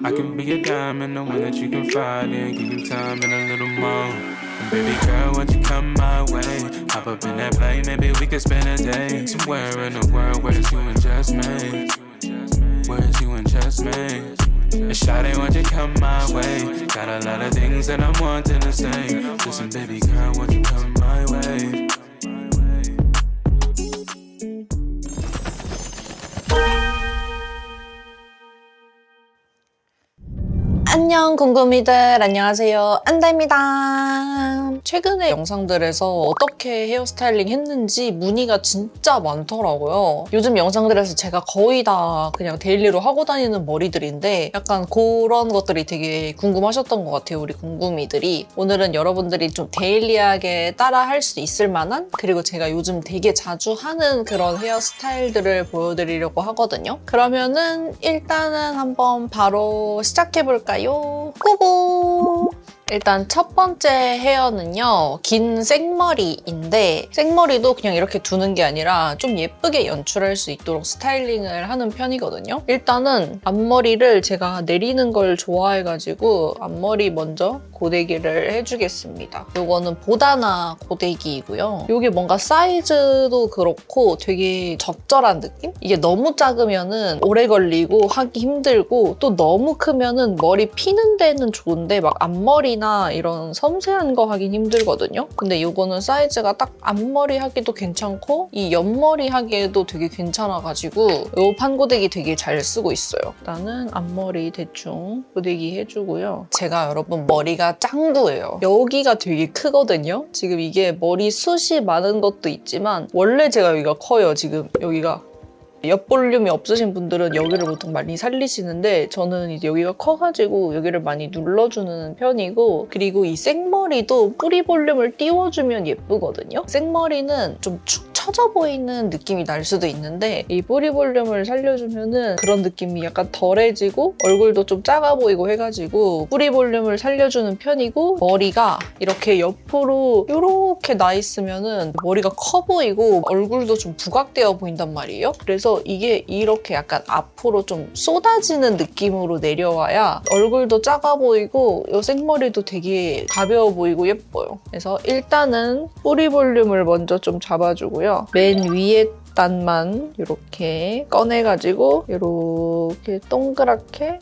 I can be a diamond, the one that you can find in. Give you time and a little more. And baby girl, won't you come my way? Hop up in that plane, maybe we could spend a day somewhere in the world where it's you and just me. Where it's you and just me. And shawty, won't you come my way? Got a lot of things that I'm wanting to say. Listen, baby girl, won't you come my way? 안녕 궁금이들, 안녕하세요, 안다입니다. 최근에 영상들에서 어떻게 헤어스타일링 했는지 문의가 진짜 많더라고요. 요즘 영상들에서 제가 거의 다 그냥 데일리로 하고 다니는 머리들인데 약간 그런 것들이 되게 궁금하셨던 것 같아요, 우리 궁금이들이. 오늘은 여러분들이 좀 데일리하게 따라 할 수 있을 만한, 그리고 제가 요즘 되게 자주 하는 그런 헤어스타일들을 보여드리려고 하거든요. 그러면은 일단은 한번 바로 시작해볼까요? 고고! 일단 첫 번째 헤어는요, 긴 생머리인데 생머리도 그냥 이렇게 두는 게 아니라 좀 예쁘게 연출할 수 있도록 스타일링을 하는 편이거든요. 일단은 앞머리를 제가 내리는 걸 좋아해가지고 앞머리 먼저 고데기를 해주겠습니다. 이거는 보다나 고데기이고요. 이게 뭔가 사이즈도 그렇고 되게 적절한 느낌? 이게 너무 작으면은 오래 걸리고 하기 힘들고, 또 너무 크면은 머리 피는 데는 좋은데 막 앞머리 이런 섬세한 거 하긴 힘들거든요. 근데 이거는 사이즈가 딱 앞머리 하기도 괜찮고 이 옆머리 하기에도 되게 괜찮아가지고 이 판고데기 되게 잘 쓰고 있어요. 일단은 앞머리 대충 고데기 해주고요. 제가 여러분 머리가 짱구예요. 여기가 되게 크거든요. 지금 이게 머리 숱이 많은 것도 있지만 원래 제가 여기가 커요. 지금 여기가 옆 볼륨이 없으신 분들은 여기를 보통 많이 살리시는데 저는 이제 여기가 커가지고 여기를 많이 눌러주는 편이고, 그리고 이 생머리도 뿌리 볼륨을 띄워주면 예쁘거든요. 생머리는 좀 축 처져 보이는 느낌이 날 수도 있는데 이 뿌리 볼륨을 살려주면은 그런 느낌이 약간 덜해지고 얼굴도 좀 작아 보이고 해가지고 뿌리 볼륨을 살려주는 편이고, 머리가 이렇게 옆으로 이렇게 나 있으면은 머리가 커 보이고 얼굴도 좀 부각되어 보인단 말이에요. 그래서 이게 이렇게 약간 앞으로 좀 쏟아지는 느낌으로 내려와야 얼굴도 작아 보이고 이 생머리도 되게 가벼워 보이고 예뻐요. 그래서 일단은 뿌리 볼륨을 먼저 좀 잡아주고요. 맨 위에 단만 이렇게 꺼내가지고 이렇게 동그랗게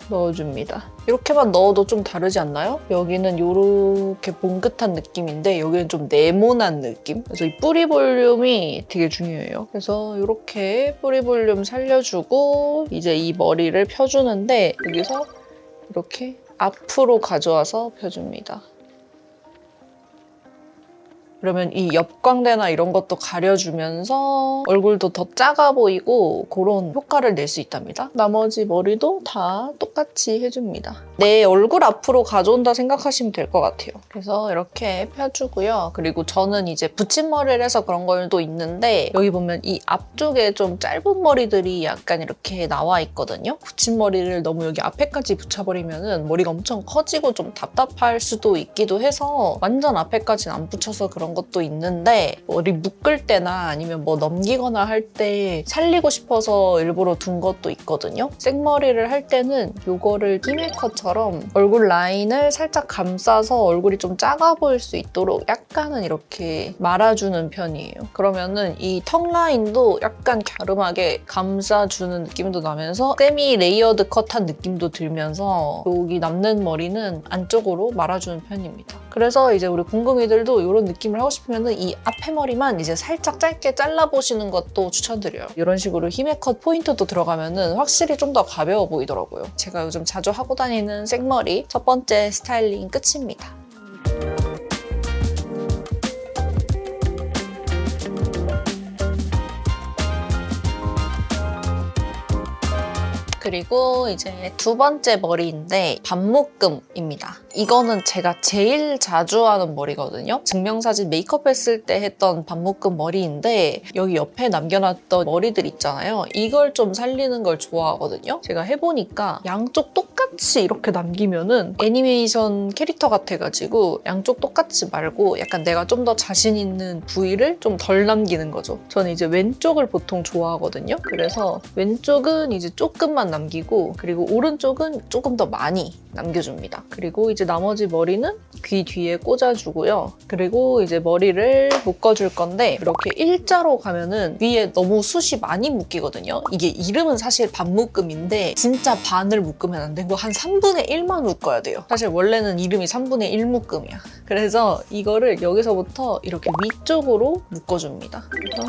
넣어줍니다. 이렇게만 넣어도 좀 다르지 않나요? 여기는 이렇게 봉긋한 느낌인데 여기는 좀 네모난 느낌? 그래서 이 뿌리 볼륨이 되게 중요해요. 그래서 이렇게 뿌리 볼륨 살려주고 이제 이 머리를 펴주는데 여기서 이렇게 앞으로 가져와서 펴줍니다. 그러면 이 옆광대나 이런 것도 가려주면서 얼굴도 더 작아 보이고 그런 효과를 낼 수 있답니다. 나머지 머리도 다 똑같이 해줍니다. 내 얼굴 앞으로 가져온다 생각하시면 될 것 같아요. 그래서 이렇게 펴주고요. 그리고 저는 이제 붙임머리를 해서 그런 걸도 있는데 여기 보면 이 앞쪽에 좀 짧은 머리들이 약간 이렇게 나와 있거든요. 붙임머리를 너무 여기 앞에까지 붙여버리면 머리가 엄청 커지고 좀 답답할 수도 있기도 해서 완전 앞에까지는 안 붙여서 그런 것도 있는데 머리 묶을 때나 아니면 뭐 넘기거나 할 때 살리고 싶어서 일부러 둔 것도 있거든요. 생머리를 할 때는 이거를 키메컷처럼 얼굴 라인을 살짝 감싸서 얼굴이 좀 작아 보일 수 있도록 약간은 이렇게 말아주는 편이에요. 그러면은 이 턱 라인도 약간 갸름하게 감싸주는 느낌도 나면서 세미 레이어드 컷한 느낌도 들면서 여기 남는 머리는 안쪽으로 말아주는 편입니다. 그래서 이제 우리 궁금이들도 이런 느낌을 하고 싶으면 이 앞에 머리만 이제 살짝 짧게 잘라보시는 것도 추천드려요. 이런 식으로 히메컷 포인트도 들어가면 확실히 좀 더 가벼워 보이더라고요. 제가 요즘 자주 하고 다니는 생머리 첫 번째 스타일링 끝입니다. 그리고 이제 두 번째 머리인데 반묶음입니다. 이거는 제가 제일 자주 하는 머리거든요. 증명사진 메이크업 했을 때 했던 반묶음 머리인데 여기 옆에 남겨놨던 머리들 있잖아요. 이걸 좀 살리는 걸 좋아하거든요. 제가 해보니까 양쪽 똑같이 똑같이 이렇게 남기면은 애니메이션 캐릭터 같아가지고 양쪽 똑같이 말고 약간 내가 좀 더 자신 있는 부위를 좀 덜 남기는 거죠. 저는 이제 왼쪽을 보통 좋아하거든요. 그래서 왼쪽은 이제 조금만 남기고 그리고 오른쪽은 조금 더 많이 남겨줍니다. 그리고 이제 나머지 머리는 귀 뒤에 꽂아주고요. 그리고 이제 머리를 묶어줄 건데 이렇게 일자로 가면은 위에 너무 숱이 많이 묶이거든요. 이게 이름은 사실 반묶음인데 진짜 반을 묶으면 안 되고 한 3분의 1만 묶어야 돼요. 사실 원래는 이름이 3분의 1 묶음이야. 그래서 이거를 여기서부터 이렇게 위쪽으로 묶어줍니다. 그래서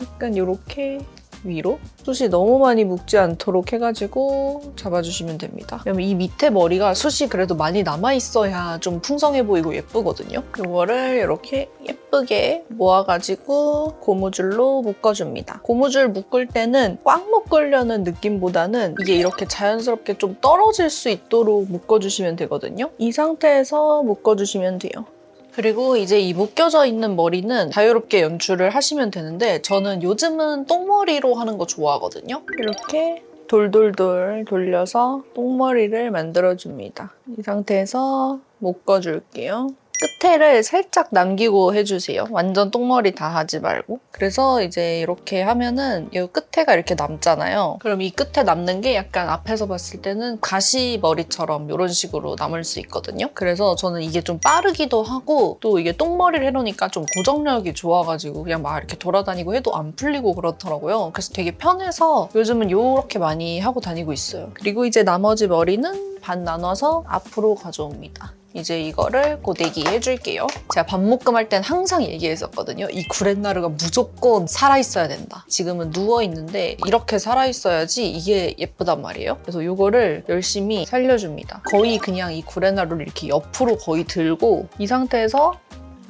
약간 이렇게 위로 숱이 너무 많이 묶지 않도록 해가지고 잡아주시면 됩니다. 왜냐면 이 밑에 머리가 숱이 그래도 많이 남아있어야 좀 풍성해 보이고 예쁘거든요. 이거를 이렇게 예쁘게 모아가지고 고무줄로 묶어줍니다. 고무줄 묶을 때는 꽉 묶으려는 느낌보다는 이게 이렇게 자연스럽게 좀 떨어질 수 있도록 묶어주시면 되거든요. 이 상태에서 묶어주시면 돼요. 그리고 이제 이 묶여져 있는 머리는 자유롭게 연출을 하시면 되는데 저는 요즘은 똥머리로 하는 거 좋아하거든요. 이렇게 돌돌돌 돌려서 똥머리를 만들어줍니다. 이 상태에서 묶어줄게요. 끝에를 살짝 남기고 해주세요. 완전 똥머리 다 하지 말고. 그래서 이제 이렇게 하면은 이 끝에가 이렇게 남잖아요. 그럼 이 끝에 남는 게 약간 앞에서 봤을 때는 가시머리처럼 이런 식으로 남을 수 있거든요. 그래서 저는 이게 좀 빠르기도 하고 또 이게 똥머리를 해놓으니까 좀 고정력이 좋아가지고 그냥 막 이렇게 돌아다니고 해도 안 풀리고 그렇더라고요. 그래서 되게 편해서 요즘은 이렇게 많이 하고 다니고 있어요. 그리고 이제 나머지 머리는 반 나눠서 앞으로 가져옵니다. 이제 이거를 고데기 해줄게요. 제가 반묶음 할 땐 항상 얘기했었거든요. 이 구렛나루가 무조건 살아있어야 된다. 지금은 누워있는데 이렇게 살아있어야지 이게 예쁘단 말이에요. 그래서 이거를 열심히 살려줍니다. 거의 그냥 이 구렛나루를 이렇게 옆으로 거의 들고 이 상태에서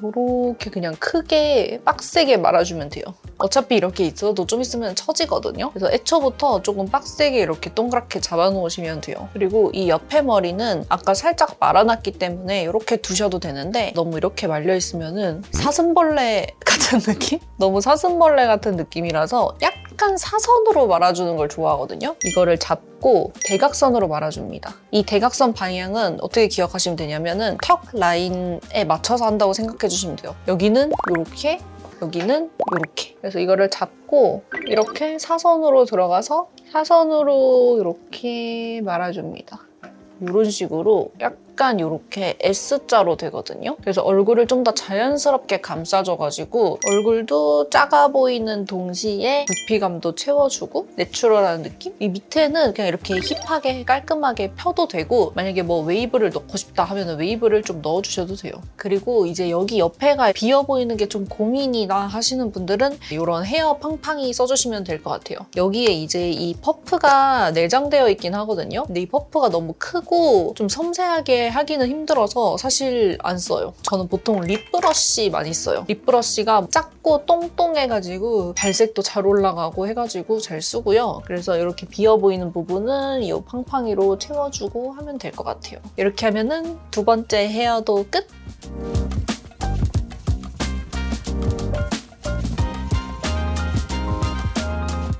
이렇게 그냥 크게 빡세게 말아주면 돼요. 어차피 이렇게 있어도 좀 있으면 처지거든요. 그래서 애초부터 조금 빡세게 이렇게 동그랗게 잡아놓으시면 돼요. 그리고 이 옆에 머리는 아까 살짝 말아놨기 때문에 이렇게 두셔도 되는데 너무 이렇게 말려있으면 사슴벌레 같은 느낌? 너무 사슴벌레 같은 느낌이라서 약간 사선으로 말아주는 걸 좋아하거든요. 이거를 잡고 대각선으로 말아줍니다. 이 대각선 방향은 어떻게 기억하시면 되냐면은 턱 라인에 맞춰서 한다고 생각해 주시면 돼요. 여기는 이렇게, 여기는 이렇게. 그래서 이거를 잡고 이렇게 사선으로 들어가서 사선으로 이렇게 말아줍니다. 이런 식으로 약간 이렇게 S자로 되거든요. 그래서 얼굴을 좀 더 자연스럽게 감싸줘가지고 얼굴도 작아 보이는 동시에 부피감도 채워주고 내추럴한 느낌? 이 밑에는 그냥 이렇게 힙하게 깔끔하게 펴도 되고 만약에 뭐 웨이브를 넣고 싶다 하면 웨이브를 좀 넣어주셔도 돼요. 그리고 이제 여기 옆에가 비어 보이는 게 좀 고민이나 하시는 분들은 이런 헤어 팡팡이 써주시면 될 것 같아요. 여기에 이제 이 퍼프가 내장되어 있긴 하거든요. 근데 이 퍼프가 너무 크고 좀 섬세하게 하기는 힘들어서 사실 안 써요. 저는 보통 립브러쉬 많이 써요. 립브러쉬가 작고 똥똥해가지고 발색도 잘 올라가고 해가지고 잘 쓰고요. 그래서 이렇게 비어 보이는 부분은 이 팡팡이로 채워주고 하면 될 것 같아요. 이렇게 하면은 두 번째 헤어도 끝!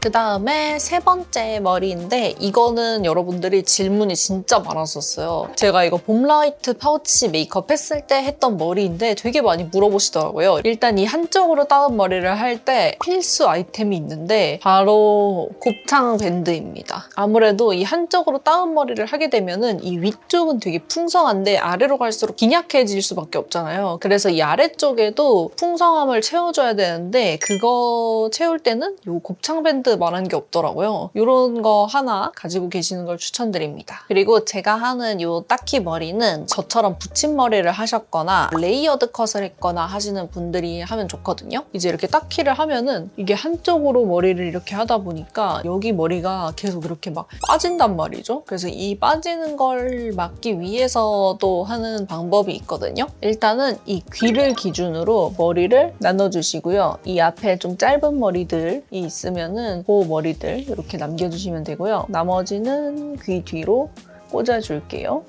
그 다음에 세 번째 머리인데 이거는 여러분들이 질문이 진짜 많았었어요. 제가 이거 봄라이트 파우치 메이크업 했을 때 했던 머리인데 되게 많이 물어보시더라고요. 일단 이 한쪽으로 따은 머리를 할 때 필수 아이템이 있는데 바로 곱창 밴드입니다. 아무래도 이 한쪽으로 따은 머리를 하게 되면은 이 위쪽은 되게 풍성한데 아래로 갈수록 빈약해질 수밖에 없잖아요. 그래서 이 아래쪽에도 풍성함을 채워줘야 되는데 그거 채울 때는 이 곱창 밴드 말한 게 없더라고요. 이런 거 하나 가지고 계시는 걸 추천드립니다. 그리고 제가 하는 이 따키 머리는 저처럼 붙임머리를 하셨거나 레이어드 컷을 했거나 하시는 분들이 하면 좋거든요. 이제 이렇게 따키를 하면은 이게 한쪽으로 머리를 이렇게 하다 보니까 여기 머리가 계속 이렇게 막 빠진단 말이죠. 그래서 이 빠지는 걸 막기 위해서도 하는 방법이 있거든요. 일단은 이 귀를 기준으로 머리를 나눠주시고요. 이 앞에 좀 짧은 머리들이 있으면은 그 머리들 이렇게 남겨주시면 되고요. 나머지는 귀 뒤로 꽂아줄게요.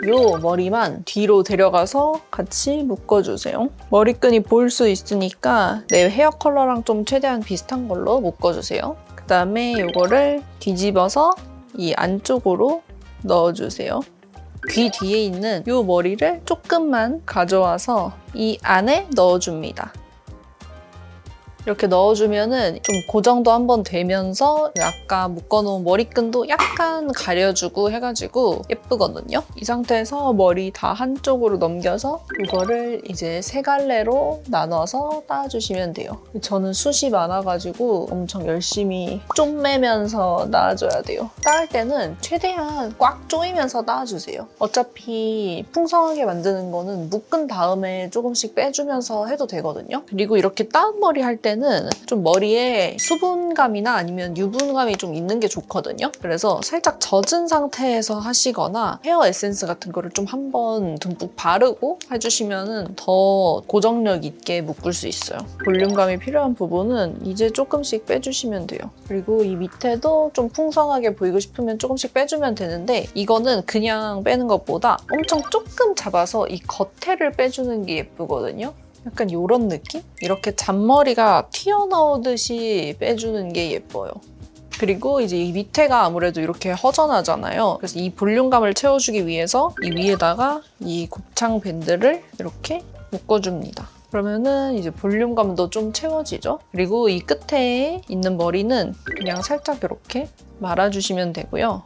이 머리만 뒤로 데려가서 같이 묶어주세요. 머리끈이 보일 수 있으니까 내 헤어 컬러랑 좀 최대한 비슷한 걸로 묶어주세요. 그 다음에 이거를 뒤집어서 이 안쪽으로 넣어주세요. 귀 뒤에 있는 이 머리를 조금만 가져와서 이 안에 넣어줍니다. 이렇게 넣어주면은 좀 고정도 한번 되면서 아까 묶어놓은 머리끈도 약간 가려주고 해가지고 예쁘거든요. 이 상태에서 머리 다 한쪽으로 넘겨서 이거를 이제 세 갈래로 나눠서 따주시면 돼요. 저는 숱이 많아가지고 엄청 열심히 쪼매면서 따줘야 돼요. 따을 때는 최대한 꽉 조이면서 따주세요. 어차피 풍성하게 만드는 거는 묶은 다음에 조금씩 빼주면서 해도 되거든요. 그리고 이렇게 따은 머리 할 때는 좀 머리에 수분감이나 아니면 유분감이 좀 있는 게 좋거든요. 그래서 살짝 젖은 상태에서 하시거나 헤어 에센스 같은 거를 좀 한번 듬뿍 바르고 해주시면 더 고정력 있게 묶을 수 있어요. 볼륨감이 필요한 부분은 이제 조금씩 빼주시면 돼요. 그리고 이 밑에도 좀 풍성하게 보이고 싶으면 조금씩 빼주면 되는데 이거는 그냥 빼는 것보다 엄청 조금 잡아서 이 겉에를 빼주는 게 예쁘거든요. 약간 이런 느낌? 이렇게 잔머리가 튀어나오듯이 빼주는 게 예뻐요. 그리고 이제 이 밑에가 아무래도 이렇게 허전하잖아요. 그래서 이 볼륨감을 채워주기 위해서 이 위에다가 이 곱창 밴드를 이렇게 묶어줍니다. 그러면은 이제 볼륨감도 좀 채워지죠? 그리고 이 끝에 있는 머리는 그냥 살짝 이렇게 말아주시면 되고요.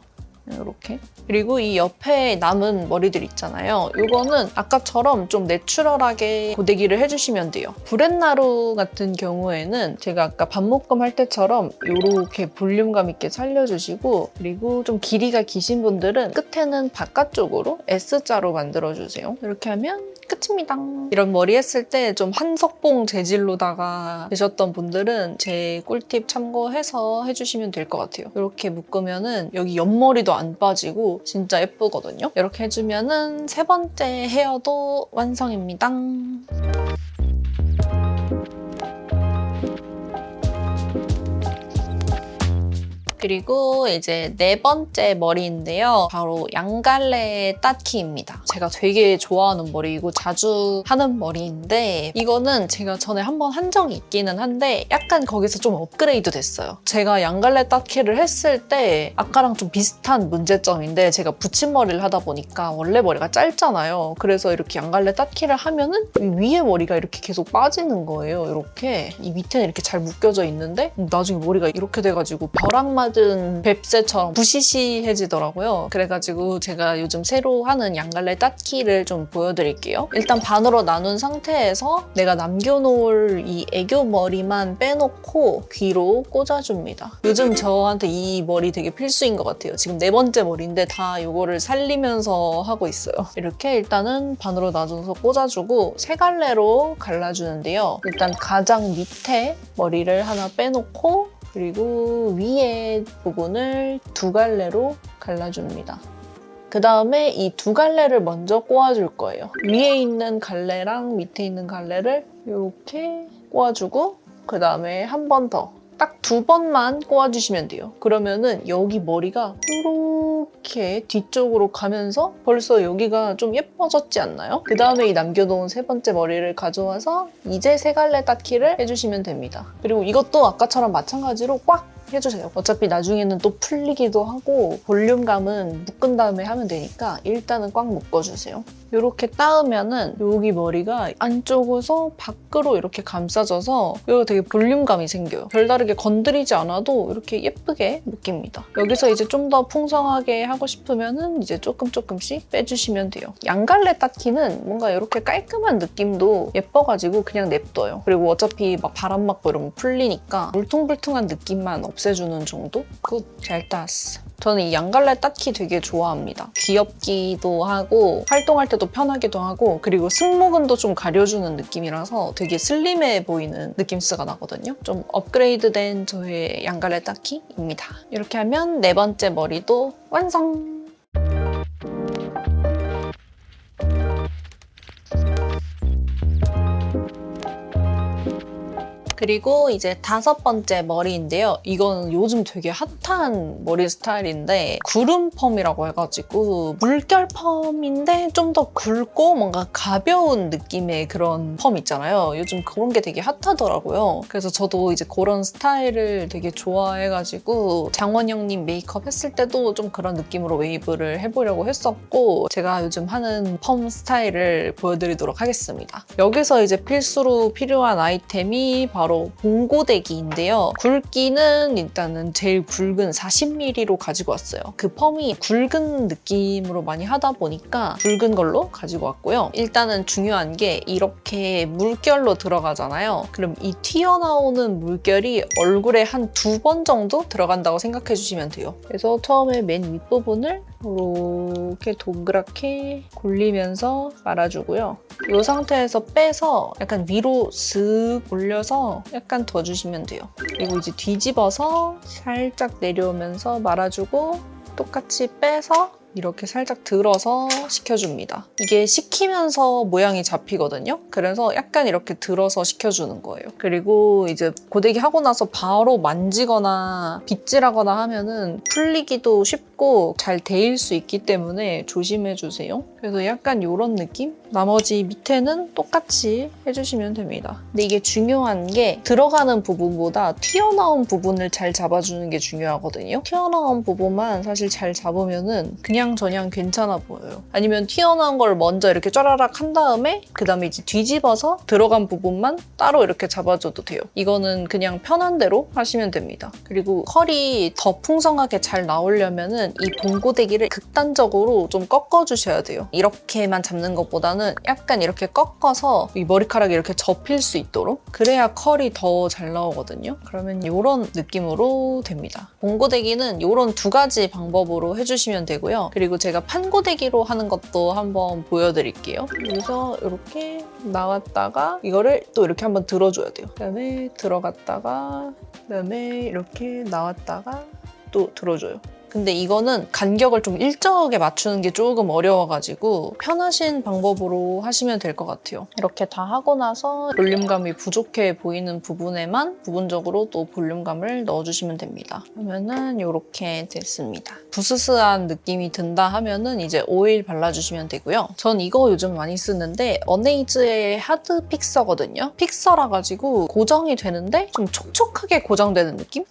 이렇게. 그리고 이 옆에 남은 머리들 있잖아요. 이거는 아까처럼 좀 내추럴하게 고데기를 해주시면 돼요. 브렛나루 같은 경우에는 제가 아까 반묶음 할 때처럼 이렇게 볼륨감 있게 살려주시고 그리고 좀 길이가 기신 분들은 끝에는 바깥쪽으로 S자로 만들어주세요. 이렇게 하면 끝입니다. 이런 머리 했을 때 좀 한석봉 재질로다가 되셨던 분들은 제 꿀팁 참고해서 해주시면 될 것 같아요. 이렇게 묶으면은 여기 옆머리도 안 빠지고 진짜 예쁘거든요. 이렇게 해주면은 세 번째 헤어도 완성입니다. 그리고 이제 네 번째 머리인데요. 바로 양갈래 따키입니다. 제가 되게 좋아하는 머리이고 자주 하는 머리인데 이거는 제가 전에 한번 한 적이 있기는 한데 약간 거기서 좀 업그레이드 됐어요. 제가 양갈래 따키를 했을 때 아까랑 좀 비슷한 문제점인데 제가 붙임머리를 하다 보니까 원래 머리가 짧잖아요. 그래서 이렇게 양갈래 따키를 하면은 위에 머리가 이렇게 계속 빠지는 거예요. 이렇게 이 밑에는 이렇게 잘 묶여져 있는데 나중에 머리가 이렇게 돼가지고 벼락 맞은 뱁새처럼 부시시해지더라고요. 그래가지고 제가 요즘 새로 하는 양갈래 따키를 좀 보여드릴게요. 일단 반으로 나눈 상태에서 내가 남겨놓을 이 애교 머리만 빼놓고 귀로 꽂아줍니다. 요즘 저한테 이 머리 되게 필수인 것 같아요. 지금 네 번째 머리인데 다 이거를 살리면서 하고 있어요. 이렇게 일단은 반으로 나눠서 꽂아주고 세 갈래로 갈라주는데요. 일단 가장 밑에 머리를 하나 빼놓고 그리고 위에 부분을 두 갈래로 갈라줍니다. 그 다음에 이 두 갈래를 먼저 꼬아줄 거예요. 위에 있는 갈래랑 밑에 있는 갈래를 이렇게 꼬아주고 그 다음에 한 번 더. 딱 두 번만 꼬아주시면 돼요. 그러면은 여기 머리가 이렇게 뒤쪽으로 가면서 벌써 여기가 좀 예뻐졌지 않나요? 그 다음에 이 남겨놓은 세 번째 머리를 가져와서 이제 세 갈래 따키를 해주시면 됩니다. 그리고 이것도 아까처럼 마찬가지로 꽉 해주세요. 어차피 나중에는 또 풀리기도 하고 볼륨감은 묶은 다음에 하면 되니까 일단은 꽉 묶어주세요. 이렇게 따으면은 여기 머리가 안쪽에서 밖으로 이렇게 감싸져서 여기가 되게 볼륨감이 생겨요. 별다르게 건드리지 않아도 이렇게 예쁘게 묶입니다. 여기서 이제 좀 더 풍성하게 하고 싶으면은 이제 조금씩 빼주시면 돼요. 양갈래 따키는 뭔가 이렇게 깔끔한 느낌도 예뻐가지고 그냥 냅둬요. 그리고 어차피 막 바람 맞고 이러면 풀리니까 울퉁불퉁한 느낌만 없애주는 정도? 굿! 잘 따았어. 저는 이 양갈래 따키 되게 좋아합니다. 귀엽기도 하고 활동할 때도 편하기도 하고 그리고 승모근도 좀 가려주는 느낌이라서 되게 슬림해 보이는 느낌스가 나거든요. 좀 업그레이드된 저의 양갈래 따키입니다. 이렇게 하면 네 번째 머리도 완성! 그리고 이제 5번째 머리인데요. 이건 요즘 되게 핫한 머리 스타일인데 구름 펌이라고 해가지고 물결 펌인데 좀 더 굵고 뭔가 가벼운 느낌의 그런 펌 있잖아요. 요즘 그런 게 되게 핫하더라고요. 그래서 저도 이제 그런 스타일을 되게 좋아해가지고 장원영님 메이크업 했을 때도 좀 그런 느낌으로 웨이브를 해보려고 했었고 제가 요즘 하는 펌 스타일을 보여드리도록 하겠습니다. 여기서 이제 필수로 필요한 아이템이 바로 봉고데기인데요. 굵기는 일단은 제일 굵은 40mm로 가지고 왔어요. 그 펌이 굵은 느낌으로 많이 하다 보니까 굵은 걸로 가지고 왔고요. 일단은 중요한 게 이렇게 물결로 들어가잖아요. 그럼 이 튀어나오는 물결이 얼굴에 한 2번 정도 들어간다고 생각해 주시면 돼요. 그래서 처음에 맨 윗부분을 이렇게 동그랗게 골리면서 말아주고요. 이 상태에서 빼서 약간 위로 슥 올려서 약간 더 주시면 돼요. 그리고 이제 뒤집어서 살짝 내려오면서 말아주고 똑같이 빼서 이렇게 살짝 들어서 식혀줍니다. 이게 식히면서 모양이 잡히거든요. 그래서 약간 이렇게 들어서 식혀주는 거예요. 그리고 이제 고데기 하고 나서 바로 만지거나 빗질하거나 하면은 풀리기도 쉽고 잘 데일 수 있기 때문에 조심해주세요. 그래서 약간 이런 느낌? 나머지 밑에는 똑같이 해주시면 됩니다. 근데 이게 중요한 게 들어가는 부분보다 튀어나온 부분을 잘 잡아주는 게 중요하거든요. 튀어나온 부분만 사실 잘 잡으면은 그냥 저냥 괜찮아 보여요. 아니면 튀어나온 걸 먼저 이렇게 쫘라락 한 다음에 그 다음에 이제 뒤집어서 들어간 부분만 따로 이렇게 잡아줘도 돼요. 이거는 그냥 편한 대로 하시면 됩니다. 그리고 컬이 더 풍성하게 잘 나오려면은 이 봉고데기를 극단적으로 좀 꺾어주셔야 돼요. 이렇게만 잡는 것보다는 약간 이렇게 꺾어서 이 머리카락이 이렇게 접힐 수 있도록 그래야 컬이 더 잘 나오거든요. 그러면 이런 느낌으로 됩니다. 봉고데기는 이런 2가지 방법으로 해주시면 되고요. 그리고 제가 판고데기로 하는 것도 한번 보여드릴게요. 여기서 이렇게 나왔다가 이거를 또 이렇게 한번 들어줘야 돼요. 그다음에 들어갔다가 그다음에 이렇게 나왔다가 또 들어줘요. 근데 이거는 간격을 좀 일정하게 맞추는 게 조금 어려워가지고 편하신 방법으로 하시면 될 것 같아요. 이렇게 다 하고 나서 볼륨감이 부족해 보이는 부분에만 부분적으로 또 볼륨감을 넣어주시면 됩니다. 그러면은 이렇게 됐습니다. 부스스한 느낌이 든다 하면은 이제 오일 발라주시면 되고요. 전 이거 요즘 많이 쓰는데 어네이즈의 하드 픽서거든요. 픽서라 가지고 고정이 되는데 좀 촉촉하게 고정되는 느낌?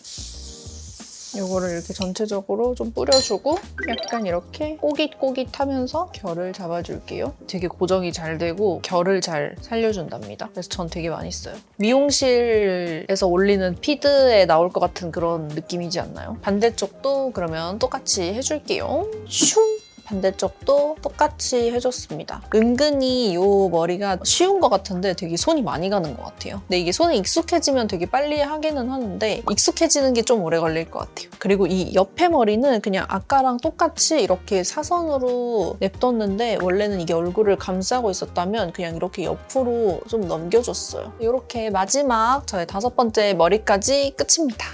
이거를 이렇게 전체적으로 좀 뿌려주고 약간 이렇게 꼬깃꼬깃하면서 결을 잡아줄게요. 되게 고정이 잘 되고 결을 잘 살려준답니다. 그래서 전 되게 많이 써요. 미용실에서 올리는 피드에 나올 것 같은 그런 느낌이지 않나요? 반대쪽도 그러면 똑같이 해줄게요. 슝! 반대쪽도 똑같이 해줬습니다. 은근히 이 머리가 쉬운 것 같은데 되게 손이 많이 가는 것 같아요. 근데 이게 손에 익숙해지면 되게 빨리 하기는 하는데 익숙해지는 게 좀 오래 걸릴 것 같아요. 그리고 이 옆에 머리는 그냥 아까랑 똑같이 이렇게 사선으로 냅뒀는데 원래는 이게 얼굴을 감싸고 있었다면 그냥 이렇게 옆으로 좀 넘겨줬어요. 이렇게 마지막 저의 5번째 머리까지 끝입니다.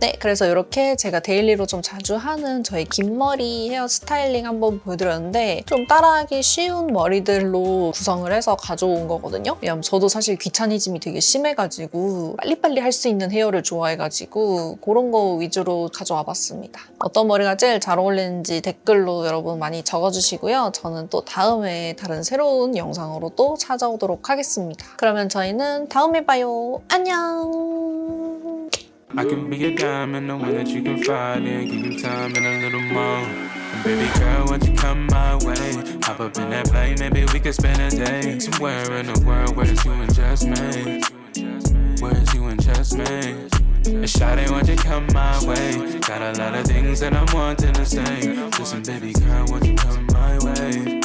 네, 그래서 이렇게 제가 데일리로 좀 자주 하는 저의 긴 머리 헤어 스타일링 한번 보여드렸는데 좀 따라하기 쉬운 머리들로 구성을 해서 가져온 거거든요. 왜냐면 저도 사실 귀차니즘이 되게 심해가지고 빨리빨리 할 수 있는 헤어를 좋아해가지고 그런 거 위주로 가져와 봤습니다. 어떤 머리가 제일 잘 어울리는지 댓글로 여러분 많이 적어주시고요. 저는 또 다음에 다른 새로운 영상으로 또 찾아오도록 하겠습니다. 그러면 저희는 다음에 봐요. 안녕! I can be a diamond, the one that you can find in. Give you time and a little more. And baby girl, won't you come my way? Hop up in that plane, maybe we could spend a day somewhere in the world where it's you and just me. Where it's you and just me. And shawty, won't you come my way? Got a lot of things that I'm wanting to say. Listen, baby girl, won't you come my way?